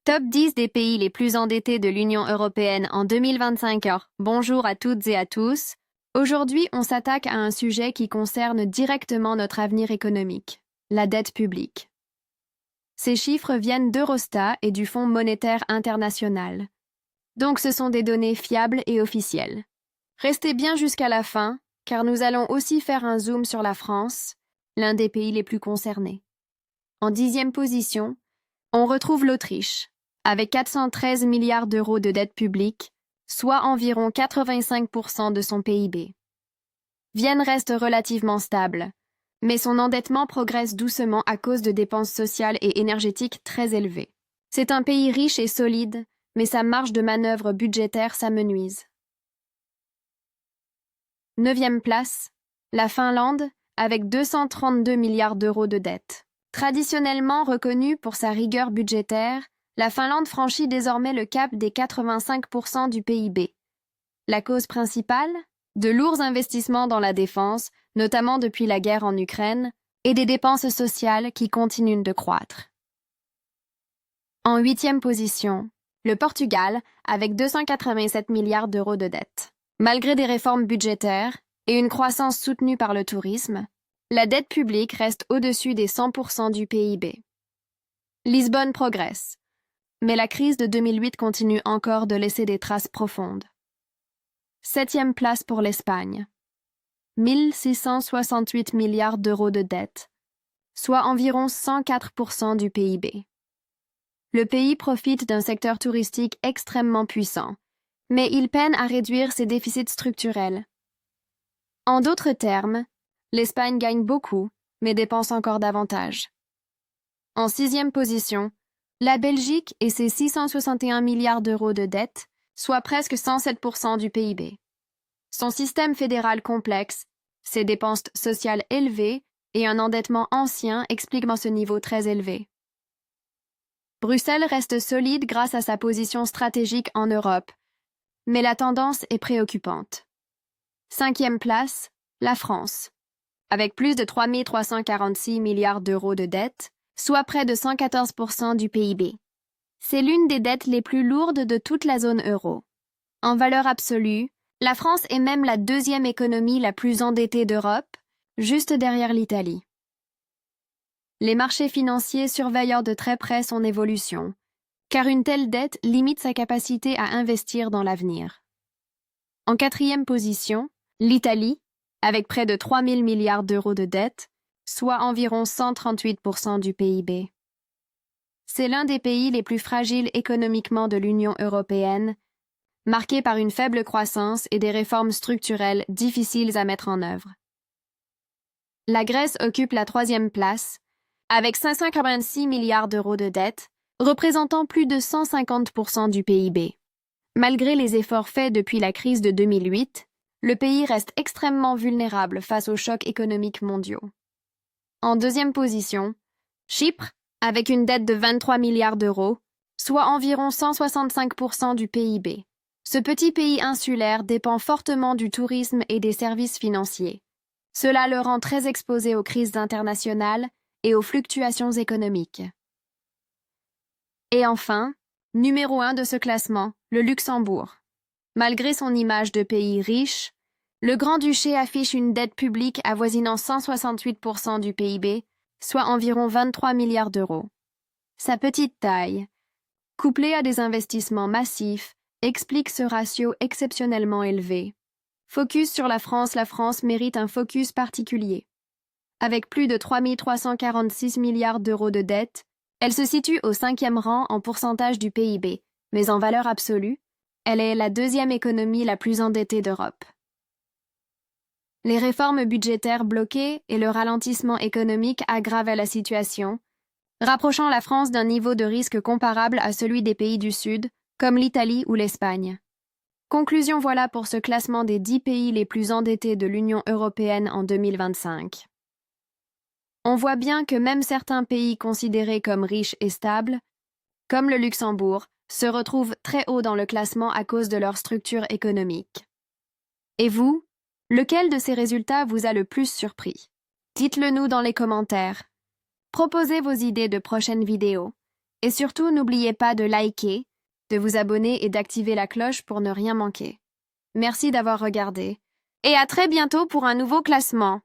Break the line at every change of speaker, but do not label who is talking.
Top 10 des pays les plus endettés de l'Union européenne en 2025. Bonjour à toutes et à tous. Aujourd'hui, on s'attaque à un sujet qui concerne directement notre avenir économique, la dette publique. Ces chiffres viennent d'Eurostat et du Fonds monétaire international. Donc ce sont des données fiables et officielles. Restez bien jusqu'à la fin, car nous allons aussi faire un zoom sur la France, l'un des pays les plus concernés. En 10e position, on retrouve l'Autriche, avec 413 milliards d'euros de dette publique, soit environ 85% de son PIB. Vienne reste relativement stable, mais son endettement progresse doucement à cause de dépenses sociales et énergétiques très élevées. C'est un pays riche et solide, mais sa marge de manœuvre budgétaire s'amenuise. 9e place, la Finlande, avec 232 milliards d'euros de dette. Traditionnellement reconnue pour sa rigueur budgétaire, la Finlande franchit désormais le cap des 85% du PIB. La cause principale? De lourds investissements dans la défense, notamment depuis la guerre en Ukraine, et des dépenses sociales qui continuent de croître. En 8e position, le Portugal, avec 287 milliards d'euros de dette. Malgré des réformes budgétaires et une croissance soutenue par le tourisme, la dette publique reste au-dessus des 100% du PIB. Lisbonne progresse, mais la crise de 2008 continue encore de laisser des traces profondes. 7e place pour l'Espagne. 1668 milliards d'euros de dette, soit environ 104% du PIB. Le pays profite d'un secteur touristique extrêmement puissant, mais il peine à réduire ses déficits structurels. En d'autres termes, l'Espagne gagne beaucoup, mais dépense encore davantage. En 6e position, la Belgique et ses 661 milliards d'euros de dette, soit presque 107% du PIB. Son système fédéral complexe, ses dépenses sociales élevées et un endettement ancien expliquent ce niveau très élevé. Bruxelles reste solide grâce à sa position stratégique en Europe, mais la tendance est préoccupante. 5e place, la France, avec plus de 3 346 milliards d'euros de dette, soit près de 114% du PIB. C'est l'une des dettes les plus lourdes de toute la zone euro. En valeur absolue, la France est même la deuxième économie la plus endettée d'Europe, juste derrière l'Italie. Les marchés financiers surveillent de très près son évolution, car une telle dette limite sa capacité à investir dans l'avenir. En 4e position, l'Italie, avec près de 3 000 milliards d'euros de dette, soit environ 138% du PIB. C'est l'un des pays les plus fragiles économiquement de l'Union européenne, marqué par une faible croissance et des réformes structurelles difficiles à mettre en œuvre. La Grèce occupe la 3e place, avec 586 milliards d'euros de dette, représentant plus de 150% du PIB. Malgré les efforts faits depuis la crise de 2008, le pays reste extrêmement vulnérable face aux chocs économiques mondiaux. En 2e position, Chypre, avec une dette de 23 milliards d'euros, soit environ 165% du PIB. Ce petit pays insulaire dépend fortement du tourisme et des services financiers. Cela le rend très exposé aux crises internationales et aux fluctuations économiques. Et enfin, numéro 1 de ce classement, le Luxembourg. Malgré son image de pays riche, le Grand-Duché affiche une dette publique avoisinant 168% du PIB, soit environ 23 milliards d'euros. Sa petite taille, couplée à des investissements massifs, explique ce ratio exceptionnellement élevé. Focus sur la France mérite un focus particulier. Avec plus de 3 346 milliards d'euros de dette, elle se situe au 5e rang en pourcentage du PIB, mais en valeur absolue, elle est la 2e économie la plus endettée d'Europe. Les réformes budgétaires bloquées et le ralentissement économique aggravent la situation, rapprochant la France d'un niveau de risque comparable à celui des pays du Sud, comme l'Italie ou l'Espagne. Conclusion, voilà pour ce classement des 10 pays les plus endettés de l'Union européenne en 2025. On voit bien que même certains pays considérés comme riches et stables, comme le Luxembourg, se retrouvent très haut dans le classement à cause de leur structure économique. Et vous, lequel de ces résultats vous a le plus surpris? Dites-le nous dans les commentaires. Proposez vos idées de prochaines vidéos Et surtout, n'oubliez pas de liker, de vous abonner et d'activer la cloche pour ne rien manquer. Merci d'avoir regardé. Et à très bientôt pour un nouveau classement.